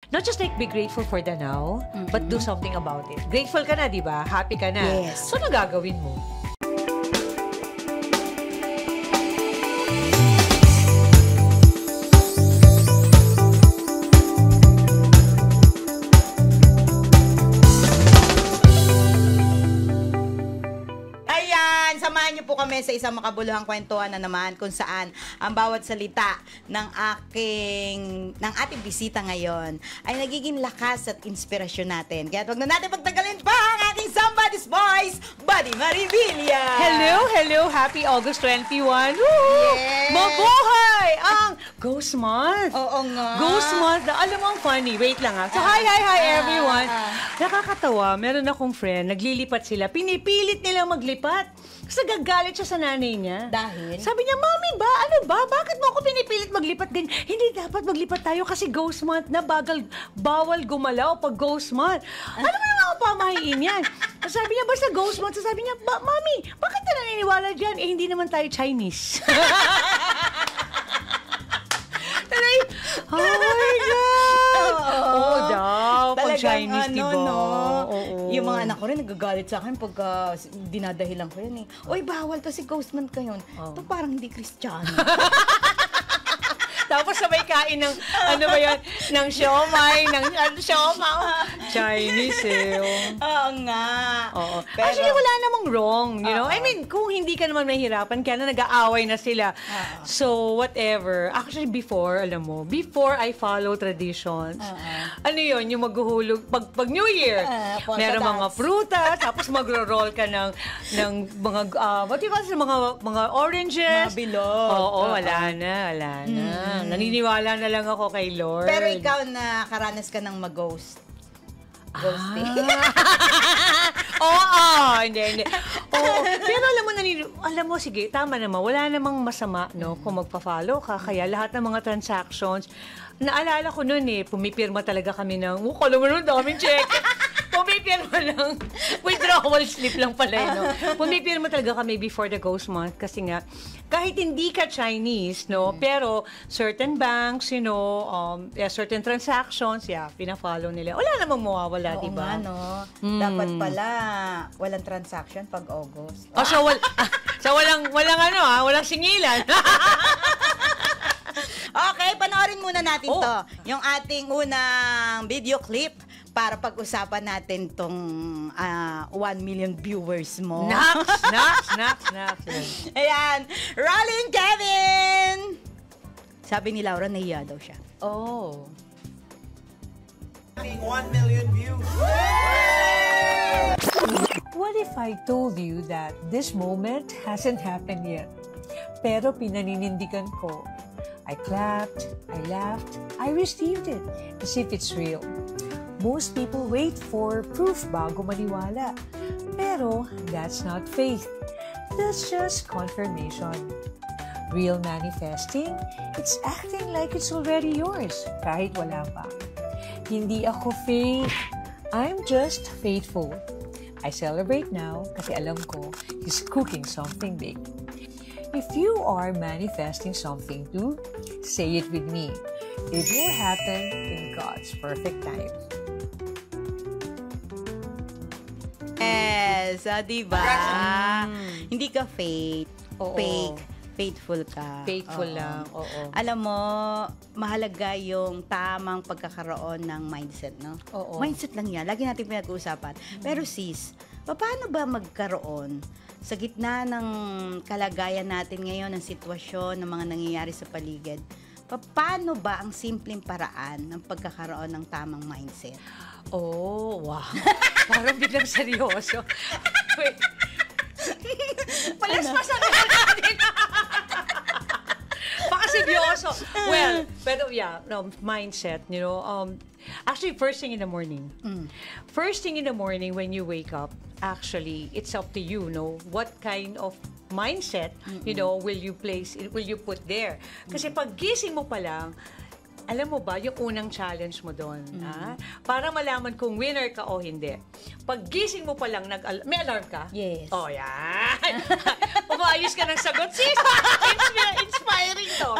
not just like be grateful for the now, but do something about it. Grateful ka na, di ba? Happy ka na. Yes. So, ano gagawin mo? Samahan niyo po kami sa isang makabuluhang kwentuhan na naman kung saan ang bawat salita ng ating bisita ngayon ay nagiging lakas at inspirasyon natin. Kaya wag na natin pagtagalin pa ang aking Somebody's Voice, Buddy Marivilla! Hello! Happy August 21! Woo! Yes! Mabuhay ang Ghost Month! Oo nga! Ghost Month na, alam mo ang funny, wait lang ha. So, hi everyone! Nakakatawa, meron akong friend, naglilipat sila, pinipilit nilang maglipat. Kasi nagagalit siya sa nanay niya. Dahil? Sabi niya, Mami ba? Ano ba? Bakit mo ako pinipilit maglipat din? Hindi dapat maglipat tayo kasi Ghost Month na bawal gumalaw pag Ghost Month. Ano mo yung mga pamahiin yan? Sabi niya, basta Ghost Month. Sabi niya, Mami, bakit ka naniniwala dyan? Eh, hindi naman tayo Chinese. Oh my God! Oo daw, pag Chinese, di ba? No? Yung mga anak ko rin nagagalit sa akin pagka dinadahilan ko yan eh. Oy, bawal kasi Ghost Month ka yun. Ito parang hindi Kristiyano. Tapos sabay kain ng, ano ba yun, ng siomay, ng siomay. Chinese eh. Oo nga. Oo. Pero, actually, wala namang wrong, you know? I mean, kung hindi ka naman mahirapan, kaya na nag-aaway na sila. So, whatever. Actually, before, alam mo, before I follow traditions, ano yun, yung maghuhulog, pag New Year, meron mga prutas, tapos magro-roll ka ng mga, what do you call it, mga oranges. Mga bilog. Oo, wala na. Naniniwala na lang ako kay Lord. Pero ikaw na karanas ka ng mag-ghost. Ghosting. Hindi. Oo. Pero alam mo, sige, tama naman. Wala namang masama, no, kung magpa-follow ka. Kaya lahat ng mga transactions, naalala ko noon eh, pumipirma talaga kami ng, kala mo nun, daming check. Pumipirma lang. Withdrawal slip lang pala, no? Pumipirma talaga kami before the Ghost Month kasi nga, kahit hindi ka Chinese, no, pero certain banks, you know, certain transactions, pina-follow nila. Wala namang mawawala, di ba? Oo nga, no? Dapat pala, walang transaction pag August. So walang singilan. Okay, panoorin muna natin to. Yung ating unang video clip para pag-usapan natin tong 1 million viewers mo. Knocks. Ayan, rolling Kevin! Sabi ni Laura, nahiya daw siya. 1 million views. What if I told you that this moment hasn't happened yet? Pero pinaninindigan ko. I clapped, I laughed, I received it as if it's real. Most people wait for proof bago maniwala. Pero that's not faith. That's just confirmation. Real manifesting, it's acting like it's already yours kahit wala pa. Hindi ako fake. I'm just faithful. I celebrate now kasi alam ko He's cooking something big. If you are manifesting something too, say it with me. It will happen in God's perfect time. Yes, diba? Hindi ka fake. Faithful ka. Faithful lang, oo. Alam mo, mahalaga yung tamang pagkakaroon ng mindset, no? Oo. Mindset lang yan. Lagi natin pinag-uusapan. Pero sis, paano ba magkaroon sa gitna ng kalagayan natin ngayon, ng sitwasyon, ng mga nangyayari sa paligid, paano ba ang simpleng paraan ng pagkakaroon ng tamang mindset? Wow. Parang biglang seryoso. Wait. Palaspasan na natin. Baka seryoso. Well, pero mindset, you know, actually, first thing in the morning. First thing in the morning when you wake up, actually, it's up to you, no? What kind of mindset, you know, will you put there? Kasi pag gising mo pa lang, alam mo ba, yung unang challenge mo doon, para malaman kung winner ka o hindi. Pag gising mo pa lang, may alarm ka? Yes. Yan. Umayos ka ng sagot. Sis, inspiring to.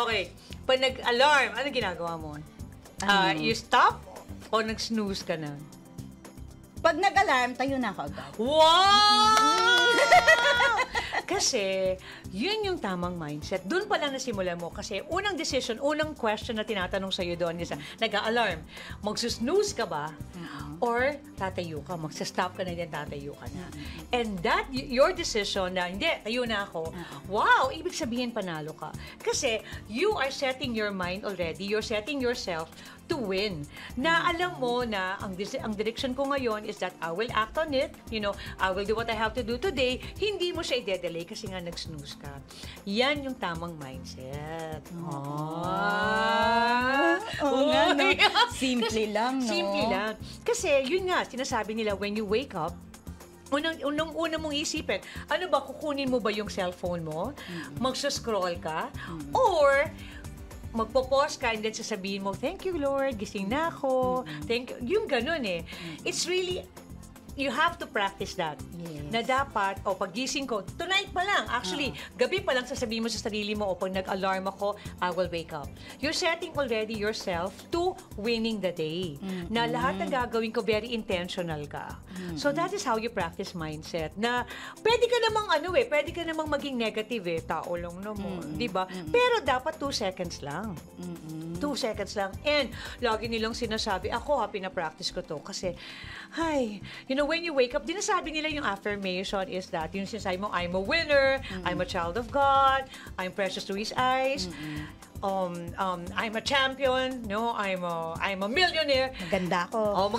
Okay. Pag nag-alarm, ano ginagawa mo? You stop o nag-snooze ka na? Pag nag-alarm, tayo na ako agad. Wow! Kasi, yun yung tamang mindset. Doon pa lang nasimula mo. Kasi unang decision, unang question na tinatanong sa'yo doon is, nag-a-alarm, magsusnooze ka ba? Or tatayo ka, magsa-stop ka na din, tatayo ka na. And that, your decision na, hindi, tayo na ako, wow, ibig sabihin panalo ka. Kasi, you are setting your mind already, you're setting yourself to win. Na alam mo na ang direction ko ngayon is that I will act on it, I will do what I have to do today, hindi mo siya i-delay kasi nga nag-snooze ka. Yan yung tamang mindset. Oo nga, no? Simple lang, no? Simple lang. Kasi, yun nga, sinasabi nila, when you wake up, unang mong isipin, ano ba, kukunin mo ba yung cellphone mo? Magsuscroll ka? Or, magpo-pause ka and then sasabihin mo, thank you Lord, gising na ako. Thank you. Yung ganun eh. It's really, you have to practice that. Yes. Na dapat, pagising ko, tonight pa lang, actually, gabi pa lang sasabihin mo sa sarili mo, pag nag-alarm ako, I will wake up. You're setting already yourself to winning the day. Na lahat ng gagawin ko, very intentional ka. So that is how you practice mindset. Na pwede ka namang maging negative eh. Tao lang naman, di ba? Pero dapat 2 seconds lang. 2 seconds lang. And lagi nilang sinasabi, ako pinapractice ko to. Kasi, when you wake up, dinasabi nila yung affirmation is that, yung sinasabi mo, I'm a winner, I'm a child of God, I'm precious to His eyes, I'm a champion, I'm a millionaire. Maganda ako.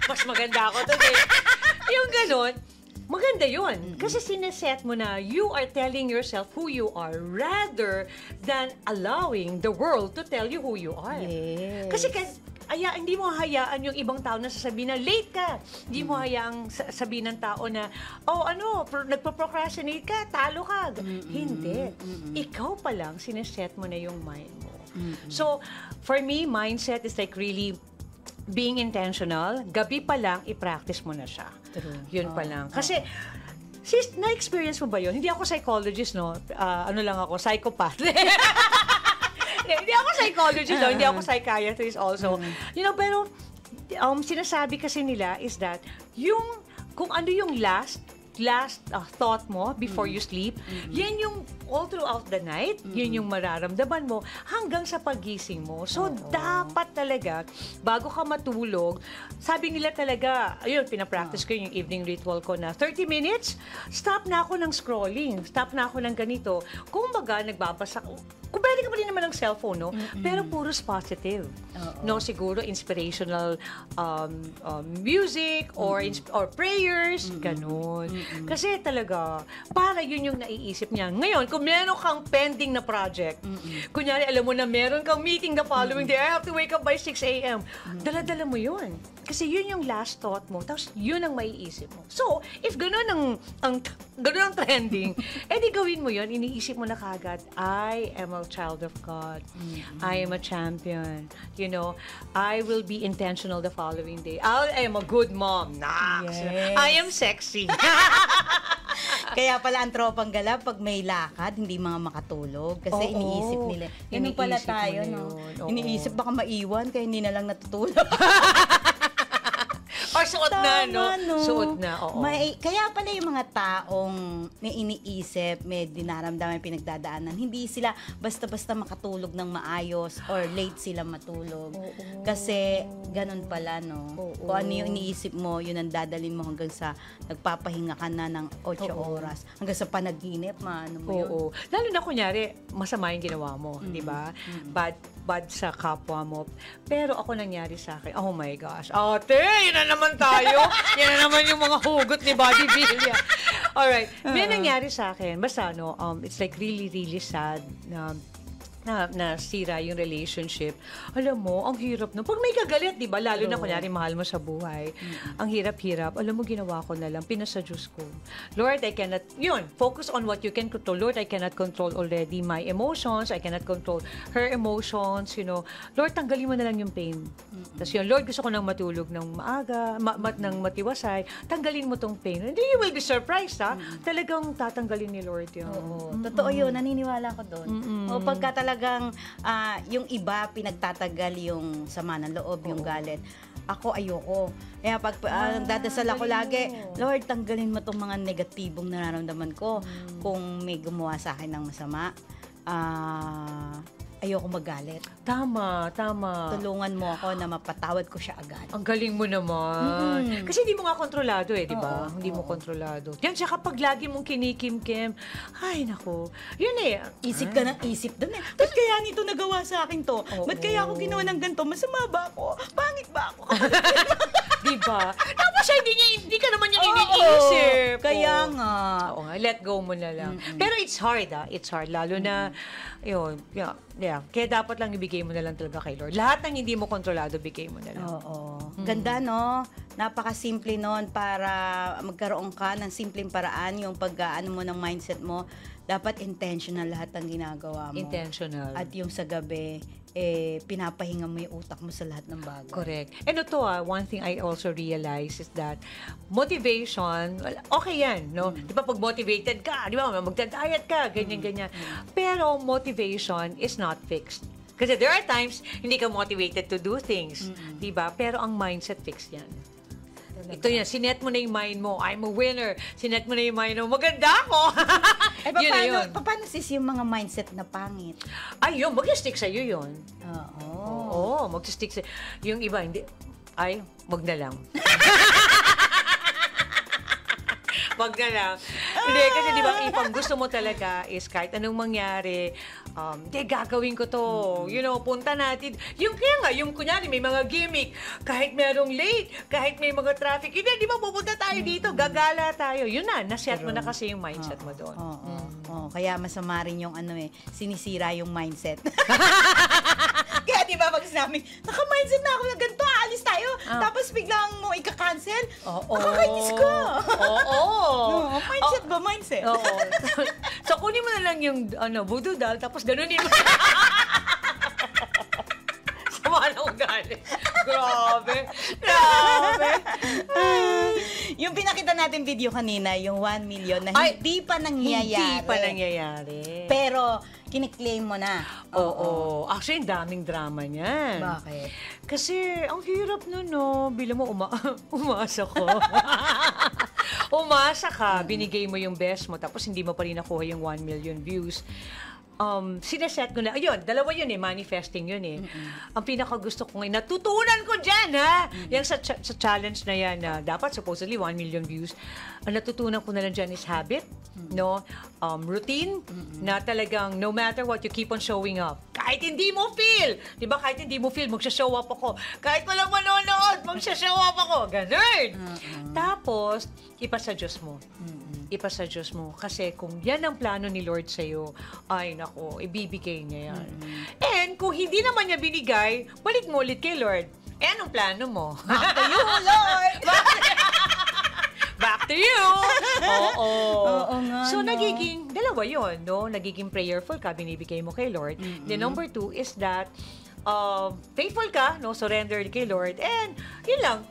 Mas maganda ako today. Yung ganun, maganda yun. Kasi sineset mo na you are telling yourself who you are rather than allowing the world to tell you who you are. Yes. Kasi hindi mo hayaan yung ibang tao na sasabihin na late ka. Hindi mo hayaang sabihin ng tao na, nagpo-procrastinate ka, talo ka. Hindi. Ikaw pa lang, sineset mo na yung mind mo. So, for me, mindset is like really being intentional. Gabi pa lang, i-practice mo na siya. True. Yun pa lang. Kasi, sis, na-experience mo ba yun? Hindi ako psychologist, no? Lang ako, psychopath. Hindi ako psychologist, no? Hindi ako psychiatrist also. Pero, sinasabi kasi nila is that, kung ano yung last thought mo before you sleep, yan yung all throughout the night, yun yung mararamdaman mo hanggang sa pagising mo. So, dapat talaga, bago ka matulog, sabi nila talaga, pinapractice ko yung evening ritual ko na 30 minutes, stop na ako ng scrolling, stop na ako ng ganito. Kung baga, nagbabasa, kung pwede ka pa rin naman ng cellphone, no? Pero puros positive. No, siguro inspirational music or prayers, ganun. Kasi talaga, para yun yung naiisip niya. Ngayon, kung meron kang pending na project, kunyari, alam mo na meron kang meeting the following day, I have to wake up by 6 a.m. Dala-dala mo yun. Kasi yun yung last thought mo, tapos yun ang maiisip mo. So, if ganun ang trending, edi gawin mo yun, iniisip mo na kagad, I am a child of God. I am a champion. I will be intentional the following day. I am a good mom. Yes. I am sexy. Kaya pala ang tropang gala, pag may lakad, hindi mga makatulog. Kasi iniisip nila. Ganun pala Iniisip tayo, mo no? yun. Oo. Iniisip baka maiwan, kaya hindi na lang natutulog. Or suot na, no? no? Suot na, oo. Kaya pala yung mga taong may iniisip, may dinaramdaman, pinagdadaanan, hindi sila basta-basta makatulog ng maayos or late sila matulog. Kasi ganun pala, no? Kung ano yung iniisip mo, yun ang dadalhin mo hanggang sa nagpapahinga ka na ng 8 oras. Hanggang sa panaginip, ano mo yun? Oo. Lalo na kunyari, masama yung ginawa mo, di ba? Bad sa kapwa mo. Pero ako nangyari sa akin, oh my gosh, ate, yun na naman tayo. Yan na naman yung mga hugot ni Bobby Villa. Alright, may nangyari sa akin. Basta, it's like really, really sad na sira yung relationship. Alam mo, ang hirap no. Pag may kagalit, di ba? Lalo na kunyari mahal mo sa buhay. Ang hirap-hirap. Alam mo, ginawa ko na lang. Pinasa Diyos ko. Lord, I cannot, focus on what you can control. Lord, I cannot control already my emotions. I cannot control her emotions. Lord, tanggalin mo na lang yung pain. Tapos Lord, gusto ko nang matulog ng maaga, ng matiwasay. Tanggalin mo tong pain. And you will be surprised, ha? Talagang tatanggalin ni Lord yun. Oo. Totoo yun. Naniniwala ko doon. O pagka talagang talagang yung iba pinagtatagal yung sama ng loob, yung galit. Ako ayoko. Kaya pag dadasal ako lagi, Lord, tanggalin mo tong mga negatibong nararamdaman ko. Kung may gumawa sa akin ng masama, ayoko magalit. Tama. Tulungan mo ako na mapatawad ko siya agad. Ang galing mo naman. Kasi hindi mo nga kontrolado di ba? Hindi mo kontrolado. Yan, siya kapag lagi mong kinikim-kim, ay nako, yun Isip ka ng isip doon Ba't kaya nito nagawa sa akin to? Ba't kaya ako ginawa ng ganito? Masama ba ako? Pangit ba ako? Diba? Tapos siya, hindi ka naman yung iniisip. Kaya nga. Oo nga, let go mo na lang. Pero it's hard It's hard. Lalo na, yun, yeah. Kaya dapat lang ibigay mo na lang talaga kay Lord. Lahat ng hindi mo kontrolado, bigay mo na lang. Oo. Ganda, no? Napaka-simple nun para magkaroon ka ng simpleng paraan yung pag-ano mo ng mindset mo. Dapat intentional lahat ng ginagawa mo. Intentional. At yung sa gabi, pinapahinga mo yung utak mo sa lahat ng bagay. Correct. And ito one thing I also realize is that motivation, okay yan, no? Di ba pag motivated ka, di ba magda-diet ka, ganyan. Pero motivation is not fixed. Kasi there are times hindi ka motivated to do things, di ba? Pero ang mindset fixed yan. Ito yan, sinet mo na yung mind mo, I'm a winner. Sinet mo na yung mind mo, maganda ako. Paano yung mga mindset na pangit? Ay, yun, mag-stick sa'yo yun. Oo. Mag-stick sa'yo. Yung iba, hindi. Ay, wag na lang. Wag na lang. Hindi, kasi di ba, if ang gusto mo talaga is kahit anong mangyari, gagawin ko to. Punta natin. Yung kaya nga, yung kunyari, may mga gimmick, kahit merong late, kahit may mga traffic, hindi, di ba, pupunta tayo dito, gagala tayo. Yun na, naset mo na kasi yung mindset mo doon. Kaya masama rin yung sinisira yung mindset. Kaya di ba pag sinabi, naka-mindset na ako na ganito, aalis tayo. Tapos biglang mo ika-cancel. Nakakainis ka. Mindset ba? Mindset. So, kunin mo na lang yung voodoo doll, tapos ganunin mo. Sama na ugali. Grabe. Yung pinakita natin video kanina, yung 1 million na hindi pa nangyayari. Pero, kiniklaim mo na. Oo. Actually, ang daming drama niyan. Bakit? Kasi, ang hirap nun, no? Bilang mo, umasa ko. Umasa ka, binigay mo yung best mo, tapos hindi mo pa rin nakuha yung 1 million views. Sineset ko na, ayun, dalawa yun manifesting yun Ang pinakagusto ko ngayon, natutunan ko dyan, Yung sa challenge na yan, dapat supposedly 1 million views, ang natutunan ko na lang dyan is habit, no? Routine, na talagang no matter what, you keep on showing up. Kahit hindi mo feel, di ba, kahit hindi mo feel, magsha-show up ako. Kahit walang manonood, magsha-show up ako. Ganun. Tapos, ipa sa Diyos mo. Ipa sa Diyos mo. Kasi kung yan ang plano ni Lord sa'yo, ay nako, ibibigay niya yan. And kung hindi naman niya binigay, balik mo ulit kay Lord. Anong plano mo? Back to you, Lord! Back to you! Oo nga, so, nagiging, dalawa yun, no? Nagiging prayerful ka, binibigay mo kay Lord. Then, number 2 is that, faithful ka, no? Surrender kay Lord. And, yun lang,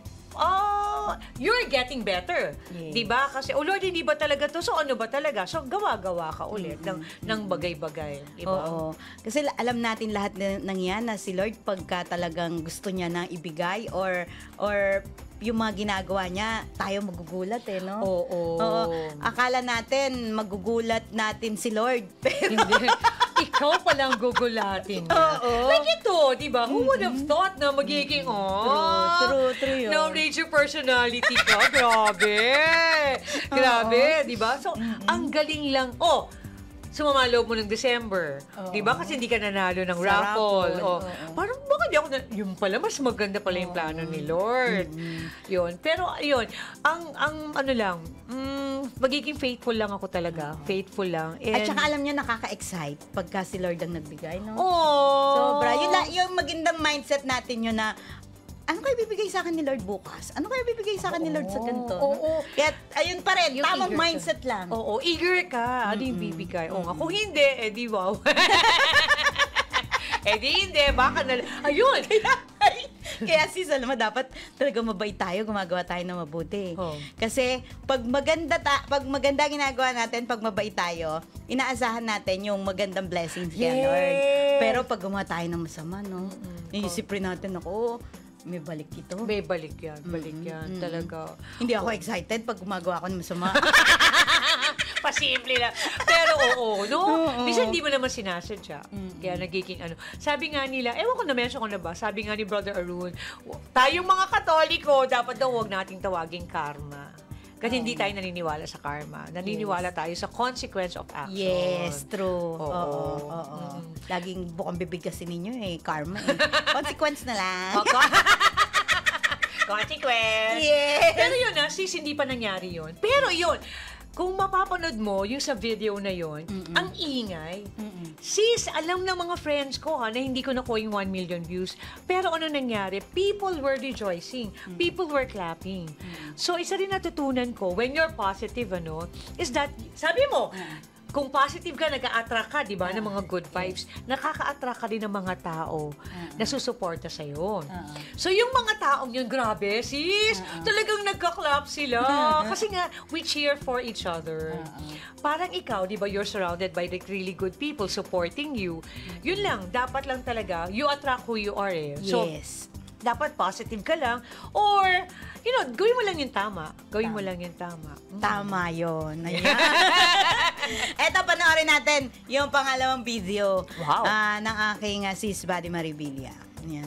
you're getting better. Yes. Diba? Kasi, Lord, hindi ba talaga to? So, ano ba talaga? So, gawa-gawa ka ulit ng bagay-bagay. Diba? Oo. Kasi alam natin lahat ng yan na si Lord pagka talagang gusto niya na ibigay or yung mga ginagawa niya, tayo magugulat no? Oo. Akala natin, magugulat natin si Lord. Pero hindi. Ikaw palang gugulatin niya. Like ito, di ba? Who would have thought na magiging, True yun. No major personality ka. Grabe, di ba? So, ang galing lang. Sumama loob mo ng December. Di ba? Kasi hindi ka nanalo ng raffle. Parang baka di ako yung pala, mas maganda pala yung plano ni Lord. Yun. Pero, yun. Ang ano lang, magiging faithful lang ako talaga. Faithful lang. At saka alam niyo, nakaka-excite pagka si Lord ang nagbigay, no? Sobra. Yung magandang mindset natin yun na, ano kayo bibigay sa akin ni Lord bukas? Ano kayo bibigay sa akin ni Lord sa ganito? Kaya, ayun pa rin, yung tamang mindset lang. Eager ka. Ano yung bibigay? Kung hindi, di wow. Di hindi, baka na, ayun. Kaya sis, alam mo, dapat talaga mabait tayo, gumagawa tayo ng mabuti. Oh. Kasi pag maganda ginagawa natin, pag mabait tayo, inaasahan natin yung magandang blessings kay Yes. Lord. Pero pag gumawa tayo ng masama, no, iisip rin natin ako, may balik ito. May balik yan. Balik yan. Talaga. Hindi ako excited pag gumagawa ako ng masama. Pasimple lang. Pero oo, no? Minsan hindi mo naman sinasadya. Kaya nagiging ano. Sabi nga nila, ewan ko na-mention ko na ba, sabi nga ni Brother Arun, tayong mga Katoliko, dapat daw huwag nating tawaging karma. Kasi hindi tayo naniniwala sa karma. Naniniwala tayo sa consequence of action. Yes, true. Oo. Oo. Laging bukang bibig kasi ninyo karma Consequence na lang. Consequence. Yes. Pero yun sis, hindi pa nangyari yun. Pero yun, kung mapapanood mo yung sa video na yun, ang ingay. Sis, alam ng mga friends ko na hindi ko nakuha yung 1 million views. Pero ano nangyari? People were rejoicing. People were clapping. So, isa rin natutunan ko, when you're positive, is that, sabi mo, kung positive ka, nag-a-attract ka, di ba, ng mga good vibes, nakaka-attract ka din ng mga tao na susuporta sa'yo. So, yung mga taong yun, grabe, sis, talagang nagka-clap sila. Kasi nga, we cheer for each other. Parang ikaw, di ba, you're surrounded by the really good people supporting you. Yun lang, dapat lang talaga, you attract who you are So, Yes. dapat positive ka lang or gawin mo lang yung tama. Gawin mo lang yung tama. Tama yun. Eto, panoorin natin yung pangalawang video Wow. ng aking sis Buddy Maribilla. Yan.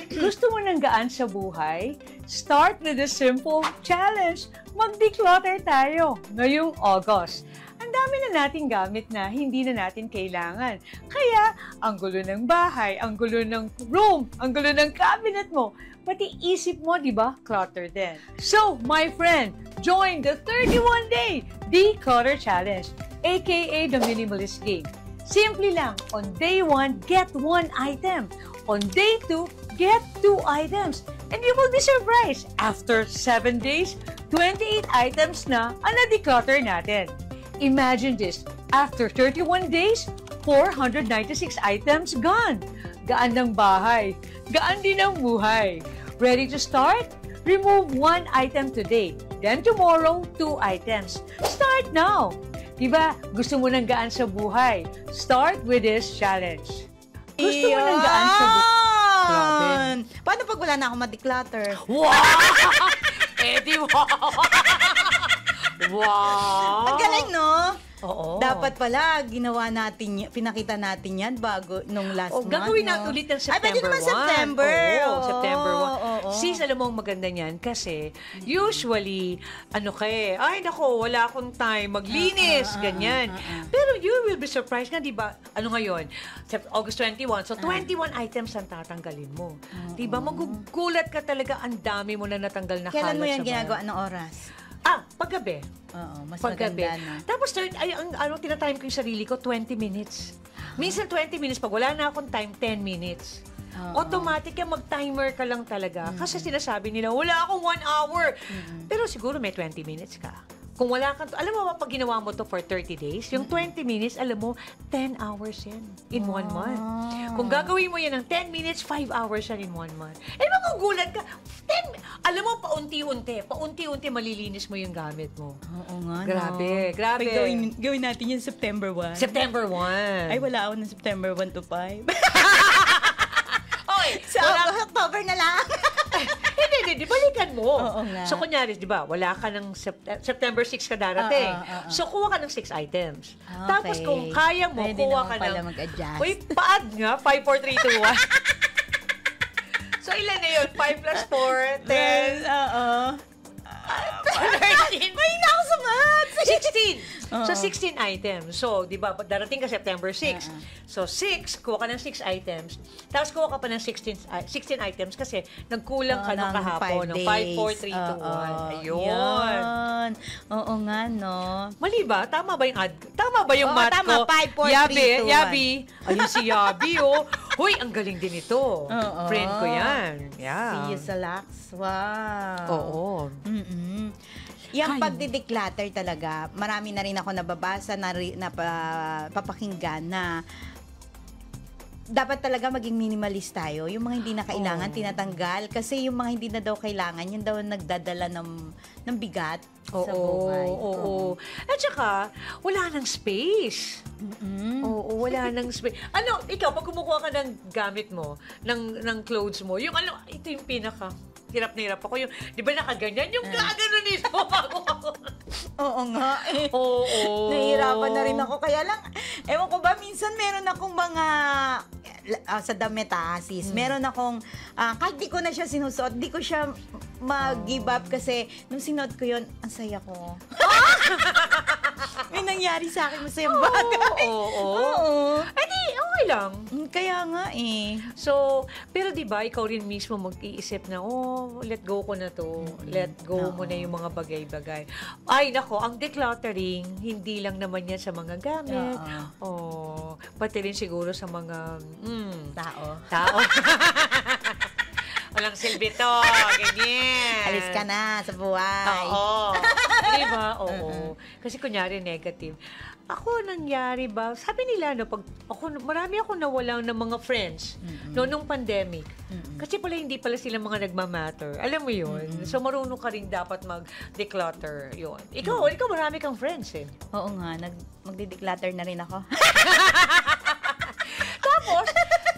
Gusto mo ng gaan sa buhay? Start with a simple challenge. Mag-declutter tayo ngayong August. Ang dami na nating gamit na hindi na natin kailangan. Kaya, ang gulo ng bahay, ang gulo ng room, ang gulo ng cabinet mo, pati isip mo, di ba, clutter din. So, my friend, join the 31-day Declutter Challenge, aka the Minimalist Game. Simple lang, on day 1, get 1 item. On day 2, get 2 items. And you will be surprised. After 7 days, 28 items na ang na-declutter natin. Imagine this, after 31 days, 496 items gone. Gaan ng bahay, gaan din ng buhay. Ready to start? Remove 1 item today. Then tomorrow, 2 items. Start now! Diba, gusto mo ng gaan sa buhay? Start with this challenge. Gusto mo ng gaan sa buhay? Grabe. Paano pag wala na akong ma-declutter? Wow! Eddie, wow! Wow! Ang galing, no? Oo. Dapat pala, ginawa natin, pinakita natin yan bago nung last month. Gagawin no? natin ulit ng Ay, pwede September 1. naman September. Oo, Oo, September 1. oo. Sis, alam mo ang maganda niyan kasi usually, ay nako, wala akong time, maglinis, ganyan. Pero you will be surprised nga, di ba? Ano ngayon? August 21. So, 21 items ang tatanggalin mo. Di ba? Magugulat ka talaga, ang dami mo na natanggal na Kailan mo kalat yan sa bahay. ginagawa ng oras? Paggabi. Oo, mas Paggabi. maganda, no? Tapos, tinatime ko yung sarili ko, 20 minutes. Minsan 20 minutes. Pag wala na akong time, 10 minutes. Automatic yan, mag-timer ka lang talaga. Kasi sinasabi nila, wala akong 1 hour. Pero siguro may 20 minutes ka. Kung wala ka, alam mo ba, pag ginawa mo to for 30 days, yung 20 minutes, alam mo, 10 hours yan in 1 month. Kung gagawin mo yan ng 10 minutes, 5 hours yan in 1 month. Eh, magugulat ka. Alam mo, paunti-unti malilinis mo yung gamit mo. Oo nga, Grabe, grabe. Gawin natin yung September 1. September 1. Ay, wala ako ng September 1 to 5. Oy, Sa October na lang. Hindi, balikan mo. Oo nga. So, kunyari, di ba, wala ka ng September 6 ka darating. So, kuha ka ng 6 items. Okay. Tapos, kung kaya mo, Pwede kuha naman ka pala ng... mag-adjust. Uy, paad nga, 5, 4, 3, 2, 1. So, ilan na yun? 5 plus 4, 10, Oo. 13. May na ako sa math. 16. So, 16 items. So, di ba, darating ka September 6. So, 6, kuha ka ng 6 items. Tapos, kuha ka pa ng 16 items kasi nagkulang ka nung kahapon. 5, 4, 3, 2, 1. Ayun. Yan. Oo nga, no? Mali ba? Tama ba yung Tama ba yung Oo, math tama. ko? 5, 4, 3, 2, 1. Yabi. Ayun si Yabi, oh. Huy, ang galing din ito. Oo. Friend ko yan. Yeah. See you sa Lax. Wow. Oo. Mm-mm. Yung Ay. pagdideclutter talaga, marami na rin ako nababasa, papakinggan na dapat talaga maging minimalist tayo. Yung mga hindi na kailangan, tinatanggal. Kasi yung mga hindi na daw kailangan, yun daw nagdadala ng bigat sa buhay. Oo. At saka, wala nang space. Oo, wala nang space. Ano, ikaw, pag kumukuha ka ng gamit mo, ng clothes mo, yung ano, ito yung pinaka, hirap na hirap ako. Yung, di ba nakaganyan? Yung gano'n nito bago ako. Oo nga. Oo. Nahihirapan na rin ako. Kaya lang, ewan ko ba, minsan meron akong mga, sa damit sis, meron akong, kahit di ko na siya sinusuot, di ko siya mag-give up kasi nung sinuot ko yun, ang saya ko. May nangyari sa akin masayang bagay. Oo. Eh di, okay lang. Kaya nga eh. So, pero di ba ikaw rin mismo mag-iisip na, let go ko na to. Let go mo na yung mga bagay-bagay. Ay, nako, ang decluttering, hindi lang naman yan sa mga gamit. Pati rin siguro sa mga tao. Walang silbi to, ganyan. Alis ka na sa buhay. Oo. Di ba? Oo. Kasi kunyari negative. Ako, nangyari ba? Sabi nila, marami ako nawalang ng mga friends nung pandemic. Kasi pala, hindi pala sila mga nagmamatter. Alam mo yun? So, marunong ka rin dapat mag-declutter yun. Ikaw marami kang friends eh. Oo nga, magdi-declutter na rin ako. Tapos,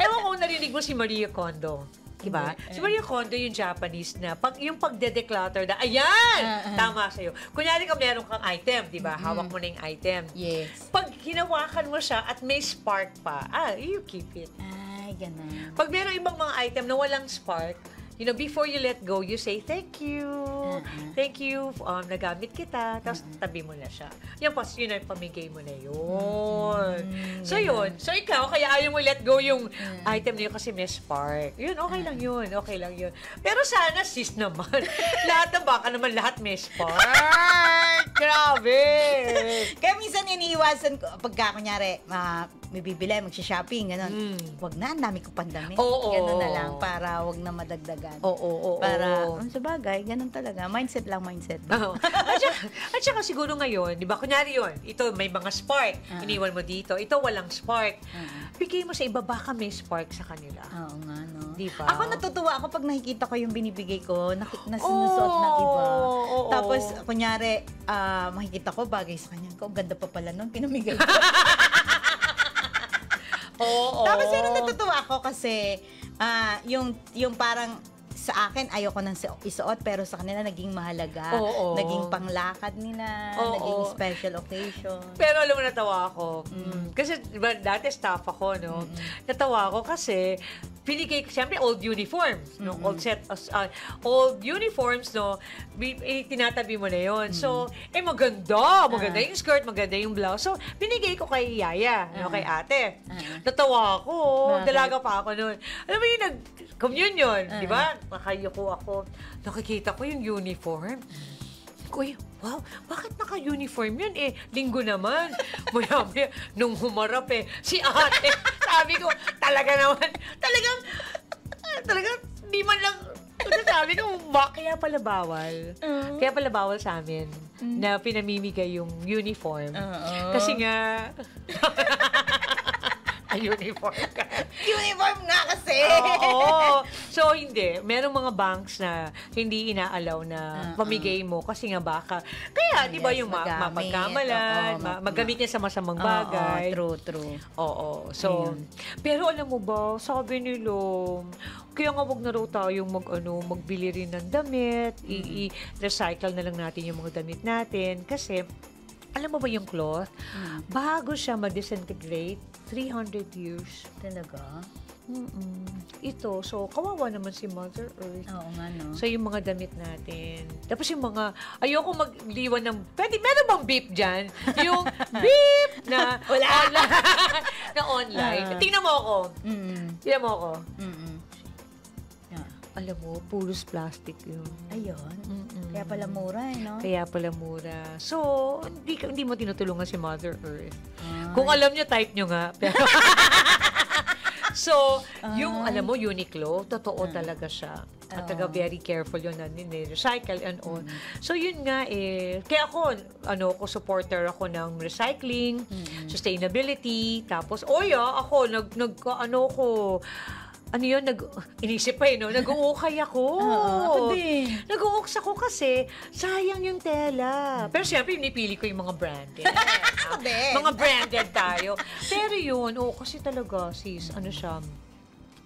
ewan ko narinig mo si Maria Kondo. Diba? Si Maria Kondo yung Japanese na yung pagde-declutter na, ayan! Tama sa'yo. Kunyari ka meron kang item, diba? Hawak mo na yung item. Yes. Pag hinawakan mo siya at may spark pa, you keep it. Ay, ganun. Pag meron ibang mga item na walang spark, before you let go, you say, thank you. Thank you. Nagamit kita. Tapos, tabi mo na siya. Yan, yun ang pamigay mo na yun. So, yun. So, ikaw, kaya ayaw mo let go yung item na yun kasi may spark. Yun, okay lang yun. Okay lang yun. Pero sana, sis naman, lahat ng baka naman, lahat may spark. Grabe. Kaya minsan iniiwasan ko, pagka kunyari, may bibili, magsha-shopping, gano'n. Wag na, ang dami ko pandami. Gano'n na lang, para wag na madagdagan. Para, sa bagay, ganun talaga. Mindset lang, mindset. At saka siguro ngayon, di ba, kunyari yun, ito may mga spark, iniwan mo dito, ito walang spark. Bigay mo sa iba, baka may spark sa kanila. Oo nga, no? Di ba? Ako natutuwa ako pag nakikita ko yung binibigay ko, na sinusuot ng iba. Tapos, kunyari, makikita ko bagay sa kanya. Ang ganda pa pala nun, pinamigay ko. Tapos, yun natutuwa ako kasi, yung parang, sa akin, ayoko nang isuot, pero sa kanila naging mahalaga. Naging panglakad nila, naging special occasion. Pero alam mo, natawa ako. Kasi, diba, dati staff ako, no? Natawa ako kasi, pinigay ko, siyempre, old uniforms, no? Old uniforms, no? Tinatabi mo na yon. So, maganda yung skirt, maganda yung blouse. So, binigay ko kay Yaya, no? Kay ate. Natawa ako. Dalaga pa ako noon. Alam mo yung nag-communion, di ba? Nakayuko ako. Nakikita ko yung uniform. Uy, wow, bakit naka-uniform yun? Linggo naman. Maya-maya, nung humarap si ate, sabi ko, talagang, di man lang, sabi ko, kaya pala bawal. Kaya pala bawal sa amin na pinamimigay yung uniform. Kasi nga, uniform ka. Uniform nga kasi! Oo. So, hindi. Merong mga banks na hindi inaalaw na pamigay mo kasi nga baka. Kaya, di ba yung mapagkamalan, magamit niya sa masamang bagay. True. Oo. So, pero alam mo ba, sabi nila, kaya nga wag na raw tayong magbili rin ng damit, i-recycle na lang natin yung mga damit natin kasi alam mo ba yung cloth? Bago siya ma-disintegrate, 300 years. Talaga? Ito, so kawawa naman si Mother Earth. Oo nga, no? So yung mga damit natin. Tapos yung mga, ayoko magliwan ng, meron bang beep dyan? Yung beep na online. Tingnan mo ako. Tingnan mo ako. Alam mo, puros plastic yun. Ayun. Kaya pala mura, no? Kaya pala mura. So, hindi mo tinutulungan si Mother Earth. Kung alam nyo, type nyo nga. Pero so, yung, alam mo, Uniqlo, totoo talaga siya. At taga very careful yun na recycle and all. So yun nga kaya ako, ako supporter ako ng recycling, sustainability, tapos, ako, inisip pa nag-uukay ako. Nag-uuks ako kasi sayang yung tela. Pero siyempre, pinipili ko yung mga branded. Mga branded tayo. Pero yun, kasi talaga, sis, siya,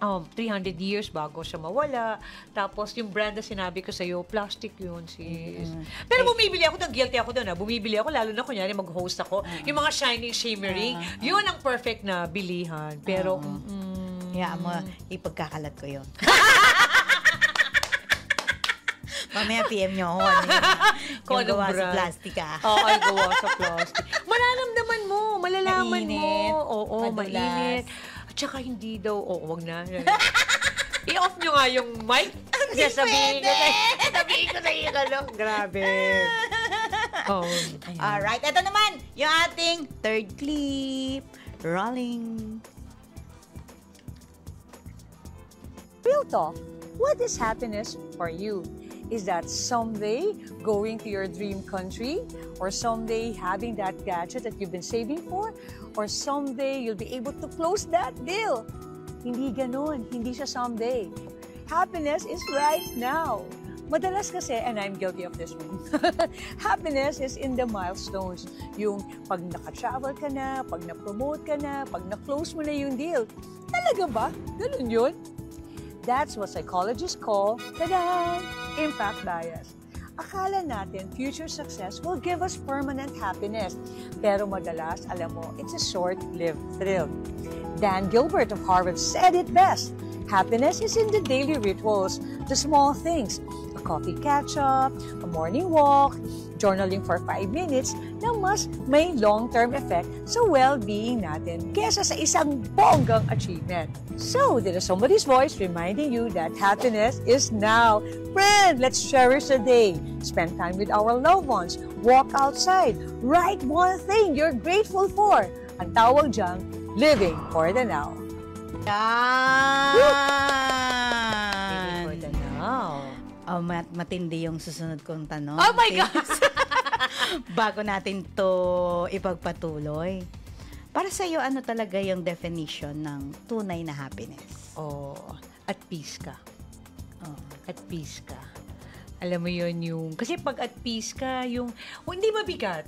300 years bago siya mawala. Tapos, yung brand na sinabi ko sa'yo, plastic yun, sis. Pero bumibili ako, guilty ako doon. Bumibili ako, lalo na kunyari mag-host ako. Yung mga shining, shimmering, yun ang perfect na bilihan. Pero, mo, ipagkakalat ko yun. Mamaya PM nyo ako. Yung gawa sa plastic, ay gawa sa plastic. Malalamdaman mo, malalaman mo. Oo, mainit. At saka hindi daw, wag na. I-off nyo nga yung mic. Sabihin ko sa iyo, grabe. Alright, ito naman, yung ating third clip. Rolling. Real talk, what is happiness for you? Is that someday going to your dream country? Or someday having that gadget that you've been saving for? Or someday you'll be able to close that deal? Hindi ganun. Hindi siya someday. Happiness is right now. Madalas kasi, and I'm guilty of this one, happiness is in the milestones. Yung pag naka-travel ka na, pag na-promote ka na, pag na-close mo na yung deal. Talaga ba? Ganun yun? That's what psychologists call, tada, impact bias. Akala natin future success will give us permanent happiness. Pero madalas, alam mo, it's a short-lived thrill. Dan Gilbert of Harvard said it best. Happiness is in the daily rituals, the small things. A coffee catch-up, a morning walk, journaling for 5 minutes na mas may long-term effect sa well-being natin kesa sa isang bonggang achievement. So, there is somebody's voice reminding you that happiness is now. Friend, let's cherish the day. Spend time with our loved ones. Walk outside. Write one thing you're grateful for. Ang tawag dyan, living for the now. Yan! For the now. Matindi yung susunod kong tanong. Oh my gosh! Bago natin to ipagpatuloy. Para sa iyo, ano talaga yung definition ng tunay na happiness? At peace ka. At peace ka. Alam mo yun yung... Kasi pag at peace ka, yung... hindi mabigat.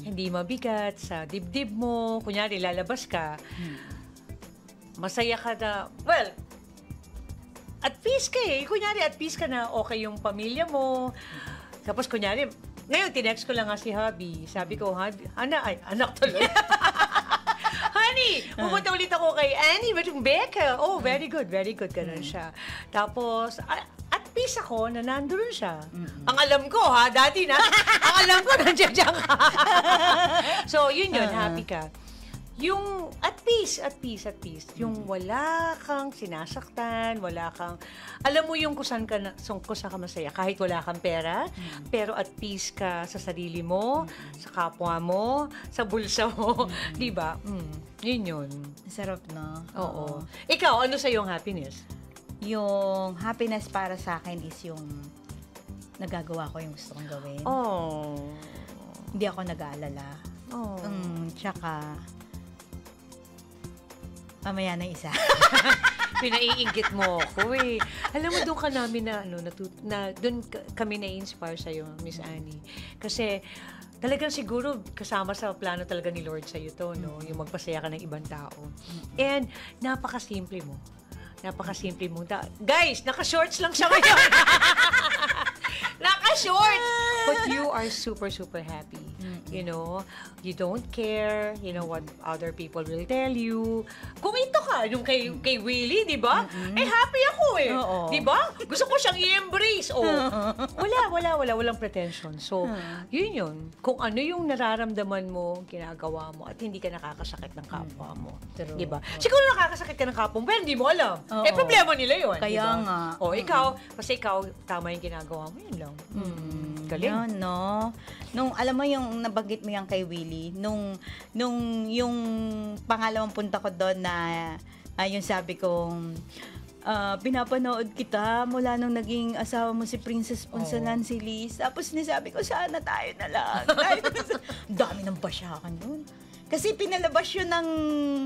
Hindi mabigat sa dibdib mo. Kunyari, lalabas ka. Masaya ka na... Well, at peace ka Kunyari, at peace ka na okay yung pamilya mo. Tapos, kunyari, ngayon, tinext ko lang nga si hubby. Sabi ko, anak tuloy. Honey, pumunta ulit ako kay Annie, Becca. Oh, very good. Ganun siya. Tapos, at peace ako na nandun siya. Ang alam ko, dati na. Ang alam ko, nandiyan ka. So, yun, happy ka. Yung at peace. Yung wala kang sinasaktan, wala kang, alam mo yung kung saan ka masaya, kahit wala kang pera, pero at peace ka sa sarili mo, sa kapwa mo, sa bulsa mo, di ba? Yun. Sarap, no? Oo. Ikaw, ano sa yung happiness? Yung happiness para sa akin is yung nagagawa ko yung gusto kong gawin. Hindi ako nag-aalala. Tsaka, mamaya na isa. Pinaiinggit mo ako Alam mo, doon ka namin doon kami na-inspire sa'yo, Miss Annie. Kasi, talagang siguro kasama sa plano talaga ni Lord sa'yo to, no? Yung magpasaya ka ng ibang tao. And, napakasimple mo. Guys, naka-shorts lang siya ngayon. Naka-shorts! But you are super, super happy. You know, you don't care, what other people will tell you. Kung ito ka, yung kay Willie, di ba? Happy ako Di ba? Gusto ko siyang i-embrace. Walang pretension. So, yun. Kung ano yung nararamdaman mo, ginagawa mo, at hindi ka nakakasakit ng kapwa mo. Di ba? Siguro nakakasakit ka ng kapwa mo, pero hindi mo alam. Problema nila yun. Kaya diba? nga. Kasi ikaw, tama yung ginagawa mo, yun lang. Galing. Yun, no? Nung, alam mo yung nabanggit mo yan kay Willie, nung yung pangalawang punta ko doon na, yung sabi kong, pinapanood kita mula nung naging asawa mo si Princess Ponsalan, si Liz. Tapos sinasabi ko, sana tayo na lang. Ang dami ng basyakan nun. Kasi pinalabas yun ng...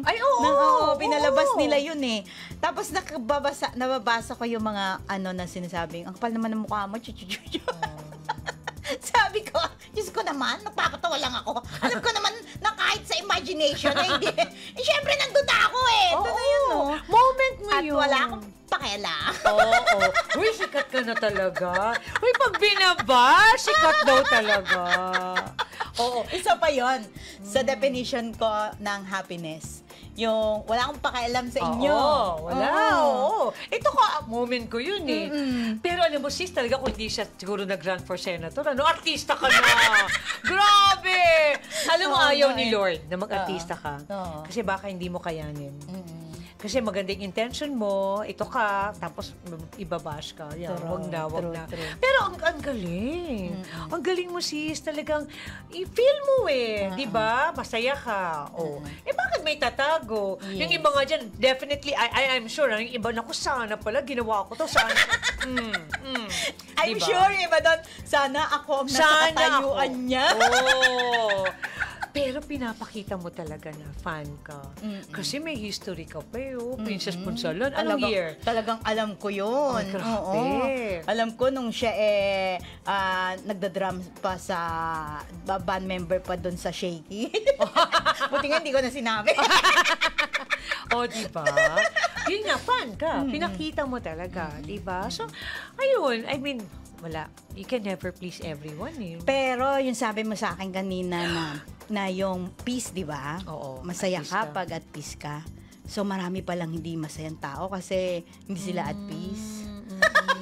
Ay, oo! Pinalabas nila yun eh. Tapos nababasa ko yung mga na sinasabing, ang kapal naman ng mukha mo, chuchuchuchu. Sabi ko, Diyos ko naman, nagpapatawa lang ako. Alam ko naman na kahit sa imagination na hindi. Siyempre, nandun na ako eh. Ito na yun, no? Moment mo At yun. wala akong pakialam. Oo. Uy, sikat ka na talaga. Uy, pag binaba, sikat daw talaga. Oo, isa pa yon sa definition ko ng happiness. Yung wala akong pakialam sa inyo. Oo, wala. Oo. Ito moment ko yun eh. Pero alam mo, sis, talaga kung hindi siya siguro nag-run for senator, artista ka na. Grabe! Alam mo, ayaw ni Lord na mag-artista ka. Kasi baka hindi mo kayanin. Kasi maganda yung intention mo, ito ka, tapos ibabash ka. Yan, wag na. Pero ang galing. Ang galing mo, sis. Talagang i-feel mo eh. Di ba? Masaya ka. Bakit may tatago? Yes. Yung iba nga dyan, definitely, I'm sure, yung iba, naku, sana pala, ginawa ko to. Sana. I'm diba? sure yung iba doon, sana ako ang nasa katayuan niya. Oo. Pero pinapakita mo talaga na fan ka. Kasi may history ka pa eh. Princess Ponsalan. Anong year? Talagang alam ko yun. Ay, grabe. Oo. Alam ko nung siya nagda-drum pa sa band member pa doon sa Shaky. Buti nga hindi ko na sinabi. Diba? Yun nga, fan ka. Pinakita mo talaga. Diba? So, ayun. I mean, wala. You can never please everyone eh. Pero yung sabi mo sa akin kanina na yung peace, di ba? Oo. Masaya ka pag at peace ka. So, marami palang hindi masayang tao kasi hindi sila at peace.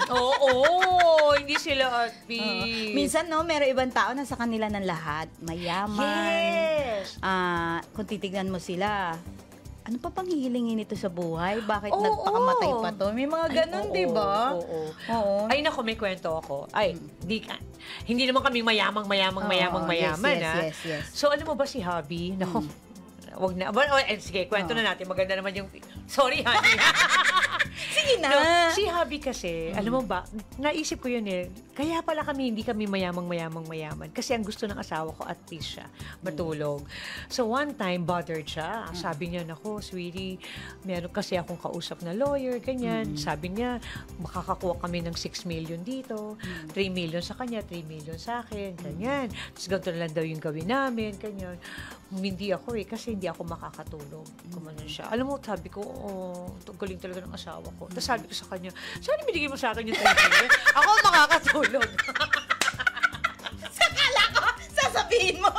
Oo, hindi sila at peace. Minsan, no, meron ibang tao na sa kanila ng lahat. Mayaman. Yes! Kung titignan mo sila, ano pa pang hihilingin ito sa buhay? Bakit nagpakamatay pa to? May mga ganun, di ba? Oo. Ay, naku, may kwento ako. Ay, hindi naman kami mayaman, yes. So, alam mo ba si Hubby? Naku, wag na. Sige, kwento na natin. Maganda naman yung... Sorry, honey. Sige na. No, si Hubby kasi, alam mo ba, naisip ko yun eh. Kaya pala hindi kami mayaman. Kasi ang gusto ng asawa ko, at least siya, matulog. So one time, bothered siya. Sabi niya, naku, sweetie, meron kasi akong kausap na lawyer, ganyan. Sabi niya, makakakuha kami ng 6 million dito, 3 million sa kanya, 3 million sa akin, ganyan. Tapos ganito na lang daw yung gawin namin, ganyan. Hindi ako kasi hindi ako makakatulog. Kumanan siya. Alam mo, sabi ko, galing talaga ng asawa ko. Tapos sabi ko sa kanya, sana binigay mo sa akin yung 3 million. Ako makakatulog. Sakala ko, sasabihin mo,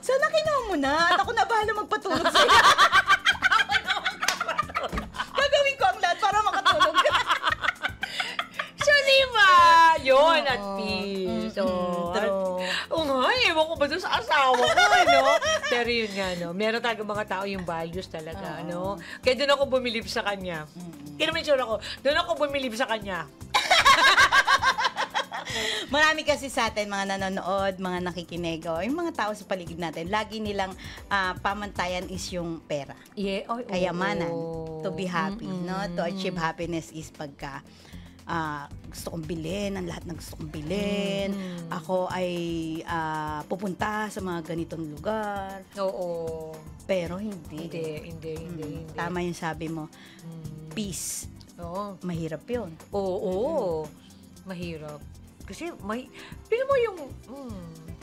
sana kinuha mo na at ako na bahala magpatulog sa'yo. Gagawin ko ang lahat para makatulog ka. So, diba? Yun, at peace. True. Ewan ko ba doon sa asawa ko, no? Pero yun nga, no? Meron talaga mga tao yung values talaga, no? Kaya doon ako bumilib sa kanya. Kaya naman sure ako, doon ako bumilib sa kanya. Marami kasi sa atin, mga nanonood, mga nakikinig, yung mga tao sa paligid natin, lagi nilang pamantayan is yung pera. Kayamanan. To be happy, no? To achieve happiness is pagka gusto kong bilhin, ang lahat ng gusto kong bilhin. Ako ay pupunta sa mga ganitong lugar. Oo. Pero hindi. Hindi. Tama yung sabi mo. Peace. Oo. Mahirap yun. Oo. Mahirap. Kasi pero mo yung